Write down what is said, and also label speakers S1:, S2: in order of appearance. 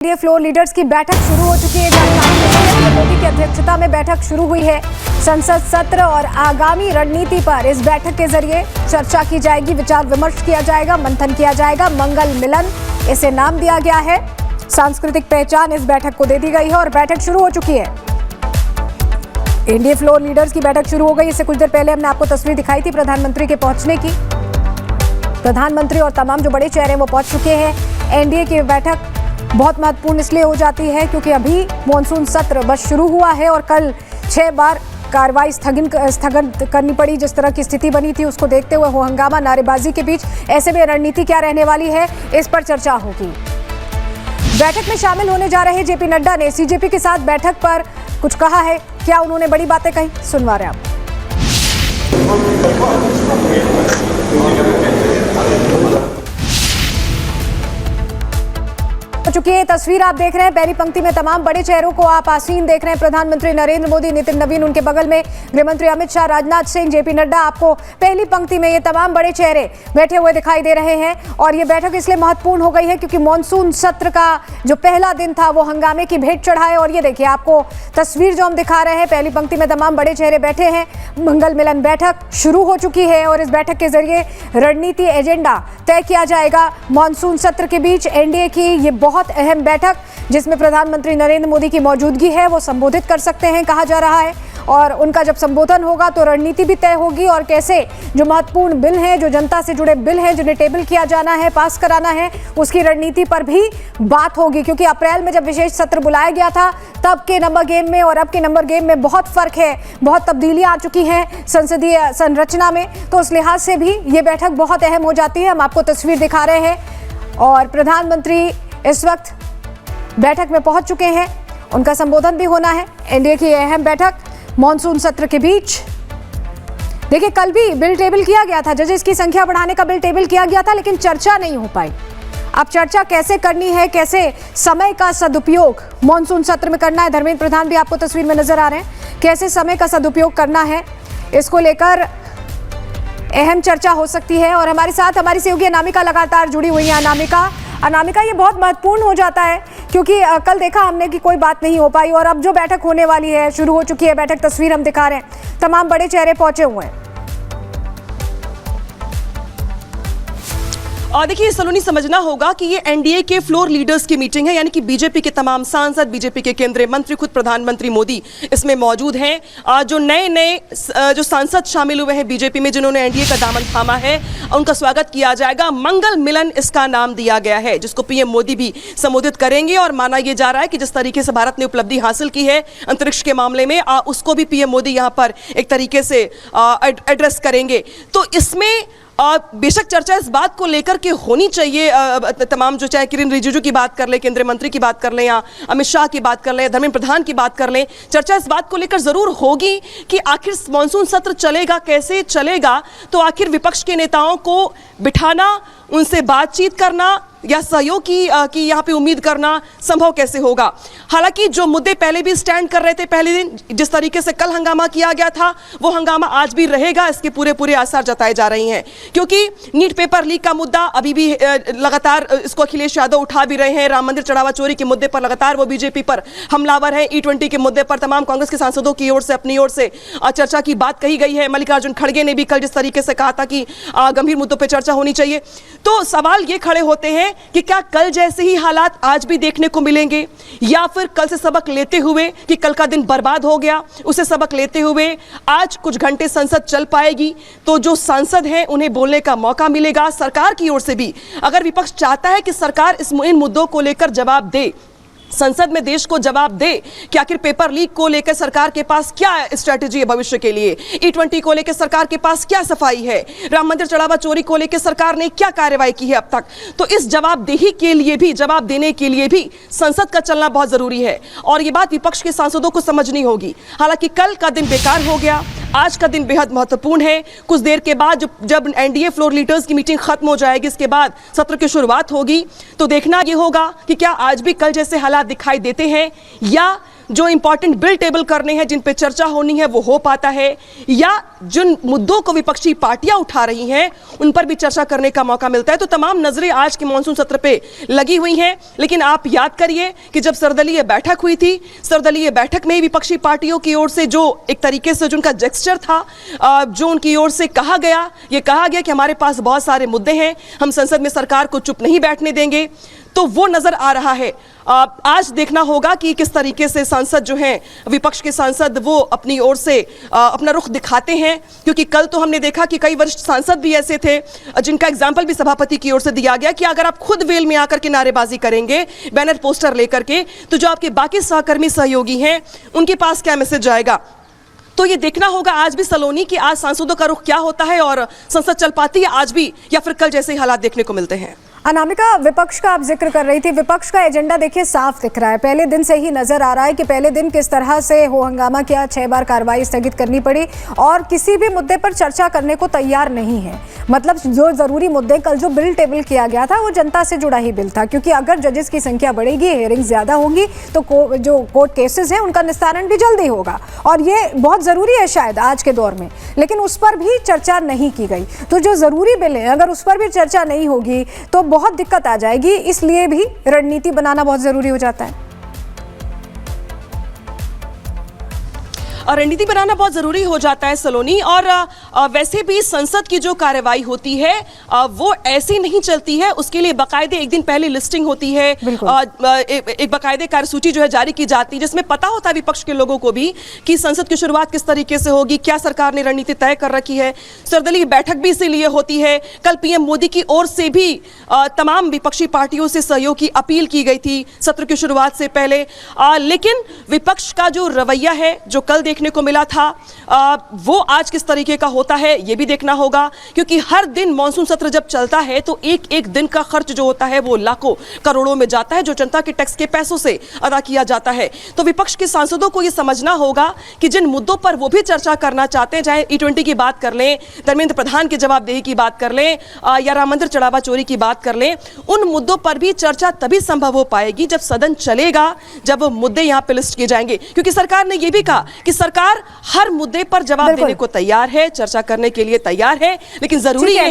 S1: NDA floor leaders की बैठक शुरू हो चुकी है। जानकारी मोदी की अध्यक्षता में बैठक शुरू हुई है। संसद सत्र और आगामी रणनीति पर इस बैठक के जरिए चर्चा की जाएगी, विचार विमर्श किया जाएगा, मंथन किया जाएगा। मंगल मिलन इसे नाम दिया गया है। सांस्कृतिक पहचान इस बैठक को दे दी गई है और बैठक शुरू हो चुकी है। एनडीए फ्लोर लीडर्स की बैठक शुरू हो गई। इससे कुछ देर पहले हमने आपको तस्वीर दिखाई थी प्रधानमंत्री के पहुंचने की। प्रधानमंत्री और तमाम जो बड़े चेहरे वो पहुंच चुके हैं। एनडीए की बैठक बहुत महत्वपूर्ण इसलिए हो जाती है क्योंकि अभी मॉनसून सत्र बस शुरू हुआ है और कल 6 बार कार्रवाई स्थगन करनी पड़ी। जिस तरह की स्थिति बनी थी उसको देखते हुए हो हंगामा, नारेबाजी के बीच, ऐसे में रणनीति क्या रहने वाली है, इस पर चर्चा होगी। बैठक में शामिल होने जा रहे जेपी नड्डा ने सीजेपी के साथ बैठक पर कुछ कहा है। क्या उन्होंने बड़ी बातें कही, सुनवा रहे आप। चुकी है तस्वीर आप देख रहे हैं। पहली पंक्ति में तमाम बड़े चेहरों को आप आसीन देख रहे हैं। प्रधानमंत्री नरेंद्र मोदी, नितिन नवीन उनके बगल में, गृहमंत्री अमित शाह, राजनाथ सिंह, जेपी नड्डा। आपको पहली पंक्ति में ये तमाम बड़े चेहरे बैठे हुए दिखाई दे रहे हैं। और ये बैठक इसलिए महत्वपूर्ण हो गई है क्योंकि मॉनसून सत्र का जो पहला दिन था वो हंगामे की भेंट चढ़ा है। और ये देखिए आपको तस्वीर जो हम दिखा रहे हैं, पहली पंक्ति में तमाम बड़े चेहरे बैठे हैं। मंगल मिलन बैठक शुरू हो चुकी है और इस बैठक के जरिए रणनीति एजेंडा तय किया जाएगा। मॉनसून सत्र के बीच एनडीए की ये बहुत अहम बैठक जिसमें प्रधानमंत्री नरेंद्र मोदी की मौजूदगी है, वो संबोधित कर सकते हैं कहा जा रहा है। और उनका जब संबोधन होगा तो रणनीति भी तय होगी और कैसे जो महत्वपूर्ण बिल हैं, जो जनता से जुड़े बिल हैं, जिन्हें टेबल किया जाना है, पास कराना है, उसकी रणनीति पर भी बात होगी। क्योंकि अप्रैल में जब विशेष सत्र बुलाया गया था तब के नंबर गेम में और अब के नंबर गेम में बहुत फर्क है, बहुत तब्दीलियां आ चुकी हैं संसदीय संरचना में। तो उस लिहाज से भी ये बैठक बहुत अहम हो जाती है। हम आपको तस्वीर दिखा रहे हैं और प्रधानमंत्री इस वक्त बैठक में पहुंच चुके हैं। उनका संबोधन भी होना है। एनडीए की अहम बैठक मॉनसून सत्र के बीच। देखिए कल भी बिल टेबल किया गया था, जजेस की संख्या बढ़ाने का बिल टेबल किया गया था, लेकिन चर्चा नहीं हो पाई। अब चर्चा कैसे करनी है, कैसे समय का सदुपयोग मॉनसून सत्र में करना है। धर्मेंद्र प्रधान भी आपको तस्वीर में नजर आ रहे हैं। कैसे समय का सदुपयोग करना है, इसको लेकर अहम चर्चा हो सकती है। और हमारे साथ हमारी सहयोगी अनामिका लगातार जुड़ी हुई है। अनामिका, ये बहुत महत्वपूर्ण हो जाता है क्योंकि कल देखा हमने कि कोई बात नहीं हो पाई और अब जो बैठक होने वाली है, शुरू हो चुकी है बैठक। तस्वीर हम दिखा रहे हैं, तमाम बड़े चेहरे पहुंचे हुए हैं।
S2: और देखिए सलोनी, समझना होगा कि ये एनडीए के फ्लोर लीडर्स की मीटिंग है, यानी कि बीजेपी के तमाम सांसद, बीजेपी के केंद्रीय मंत्री, खुद प्रधानमंत्री मोदी इसमें मौजूद हैं। जो नए जो सांसद शामिल हुए हैं बीजेपी में, जिन्होंने एनडीए का दामन थामा है, उनका स्वागत किया जाएगा। मंगल मिलन इसका नाम दिया गया है, जिसको पीएम मोदी भी संबोधित करेंगे। और माना यह जा रहा है कि जिस तरीके से भारत ने उपलब्धि हासिल की है अंतरिक्ष के मामले में, उसको भी पीएम मोदी यहाँ पर एक तरीके से एड्रेस करेंगे। तो इसमें बेशक चर्चा इस बात को लेकर के होनी चाहिए। तमाम जो, चाहे किरण रिजिजू की बात कर ले, केंद्रीय मंत्री की बात कर लें, या अमित शाह की बात कर लें, धर्मेंद्र प्रधान की बात कर लें, चर्चा इस बात को लेकर जरूर होगी कि आखिर मॉनसून सत्र चलेगा कैसे चलेगा। तो आखिर विपक्ष के नेताओं को बिठाना, उनसे बातचीत करना या सहयोग की यहाँ पे उम्मीद करना संभव कैसे होगा। हालांकि जो मुद्दे पहले भी स्टैंड कर रहे थे पहले दिन, जिस तरीके से कल हंगामा किया गया था, वो हंगामा आज भी रहेगा, इसके पूरे आसार जताए जा रहे हैं। क्योंकि नीट पेपर लीक का मुद्दा अभी भी लगातार इसको अखिलेश यादव उठा भी रहे हैं। राम मंदिर चढ़ावा चोरी के मुद्दे पर लगातार वो बीजेपी पर हमलावर है। E20 के मुद्दे पर तमाम कांग्रेस के सांसदों की ओर से अपनी ओर से चर्चा की बात कही गई है। मल्लिकार्जुन खड़गे ने भी कल जिस तरीके से कहा था कि गंभीर मुद्दों पर चर्चा होनी चाहिए। तो सवाल ये खड़े होते हैं कि क्या कल जैसे ही हालात आज भी देखने को मिलेंगे, या फिर कल से सबक लेते हुए कि कल का दिन बर्बाद हो गया, उसे सबक लेते हुए आज कुछ घंटे संसद चल पाएगी। तो जो सांसद हैं उन्हें बोलने का मौका मिलेगा। सरकार की ओर से भी अगर विपक्ष चाहता है कि सरकार इन मुद्दों को लेकर जवाब दे, संसद में देश को जवाब दे कि आखिर पेपर लीक को लेकर सरकार के पास क्या स्ट्रेटजी है भविष्य के लिए, E20 को लेकर सरकार के पास क्या सफाई है, राम मंदिर चढ़ावा चोरी को लेकर सरकार ने क्या कार्रवाई की है अब तक, तो इस जवाबदेही के लिए भी, जवाब देने के लिए भी संसद का चलना बहुत जरूरी है। और ये बात विपक्ष के सांसदों को समझनी होगी। हालांकि कल का दिन बेकार हो गया, आज का दिन बेहद महत्वपूर्ण है। कुछ देर के बाद जब एनडीए फ्लोर लीडर्स की मीटिंग खत्म हो जाएगी, इसके बाद सत्र की शुरुआत होगी, तो देखना यह होगा कि क्या आज भी कल जैसे हालात दिखाई देते हैं या जो इंपॉर्टेंट बिल टेबल करने हैं, जिन पे चर्चा होनी है, वो हो पाता है, या जिन मुद्दों को विपक्षी पार्टियां उठा रही हैं उन पर भी चर्चा करने का मौका मिलता है। तो तमाम नजरें आज के मॉनसून सत्र पे लगी हुई हैं। लेकिन आप याद करिए कि जब सर्वदलीय बैठक हुई थी, सर्वदलीय बैठक में विपक्षी पार्टियों की ओर से जो एक तरीके से जो उनका जेस्चर था, जो उनकी ओर से कहा गया कि हमारे पास बहुत सारे मुद्दे हैं, हम संसद में सरकार को चुप नहीं बैठने देंगे, तो वो नजर आ रहा है। आज देखना होगा कि किस तरीके से सांसद जो हैं, विपक्ष के सांसद, वो अपनी ओर से अपना रुख दिखाते हैं, क्योंकि कल तो हमने देखा कि कई वरिष्ठ सांसद भी ऐसे थे जिनका एग्जाम्पल भी सभापति की ओर से दिया गया कि अगर आप खुद वेल में आकर के नारेबाजी करेंगे, बैनर पोस्टर लेकर के, तो जो आपके बाकी सहकर्मी सहयोगी हैं उनके पास क्या मैसेज जाएगा। तो ये देखना होगा आज भी सलोनी कि आज सांसदों का रुख क्या होता है और संसद चल पाती है आज भी, या फिर कल जैसे ही हालात देखने को मिलते हैं।
S1: अनामिका, विपक्ष का आप जिक्र कर रही थी, विपक्ष का एजेंडा देखिए साफ दिख रहा है, पहले दिन से ही नजर आ रहा है कि पहले दिन किस तरह से हो हंगामा किया, 6 बार कार्रवाई स्थगित करनी पड़ी और किसी भी मुद्दे पर चर्चा करने को तैयार नहीं है। मतलब जो जरूरी मुद्दे, कल जो बिल टेबल किया गया था वो जनता से जुड़ा ही बिल था, क्योंकि अगर जजेस की संख्या बढ़ेगी, हियरिंग ज्यादा होंगी, तो जो कोर्ट केसेस हैं उनका निस्तारण भी जल्दी होगा और ये बहुत जरूरी है शायद आज के दौर में। लेकिन उस पर भी चर्चा नहीं की गई। तो जो जरूरी बिल है, अगर उस पर भी चर्चा नहीं होगी तो बहुत दिक्कत आ जाएगी। इसलिए भी रणनीति बनाना बहुत जरूरी हो जाता है।
S2: और रणनीति बनाना बहुत जरूरी हो जाता है सलोनी। और वैसे भी संसद की जो कार्रवाई होती है वो ऐसी नहीं चलती है, उसके लिए बाकायदे एक दिन पहले लिस्टिंग होती है, एक बाकायदे कार्यसूची जो है जारी की जाती है, जिसमें पता होता है विपक्ष के लोगों को भी कि संसद की शुरुआत किस तरीके से होगी, क्या सरकार ने रणनीति तय कर रखी है। सर्वदलीय बैठक भी इसीलिए होती है। कल पीएम मोदी की ओर से भी तमाम विपक्षी पार्टियों से सहयोग की अपील की गई थी सत्र की शुरुआत से पहले। लेकिन विपक्ष का जो रवैया है, जो कल देखने को मिला था, वो आज किस तरीके का होता है ये भी देखना होगा, क्योंकि हर दिन मॉनसून सत्र जब चलता है तो एक एक दिन का खर्च जो होता है वो लाखों करोड़ों में जाता है, जो जनता के टैक्स के पैसों से अदा किया जाता है। तो विपक्ष के सांसदों को ये समझना होगा कि जिन मुद्दों पर वो भी चर्चा करना चाहते हैं, चाहे E20 की बात कर लें, धर्मेंद्र प्रधान की जवाबदेही की बात कर लें, या राम मंदिर चढ़ावा चोरी की बात कर लें, उन मुद्दों पर भी चर्चा तभी संभव हो पाएगी जब सदन चलेगा, जब मुद्दे यहाँ पे लिस्ट किए जाएंगे। क्योंकि सरकार ने यह भी कहा कि सरकार हर मुद्दे पर जवाब देने को तैयार है, चर्चा करने के लिए तैयार है, लेकिन जरूरी है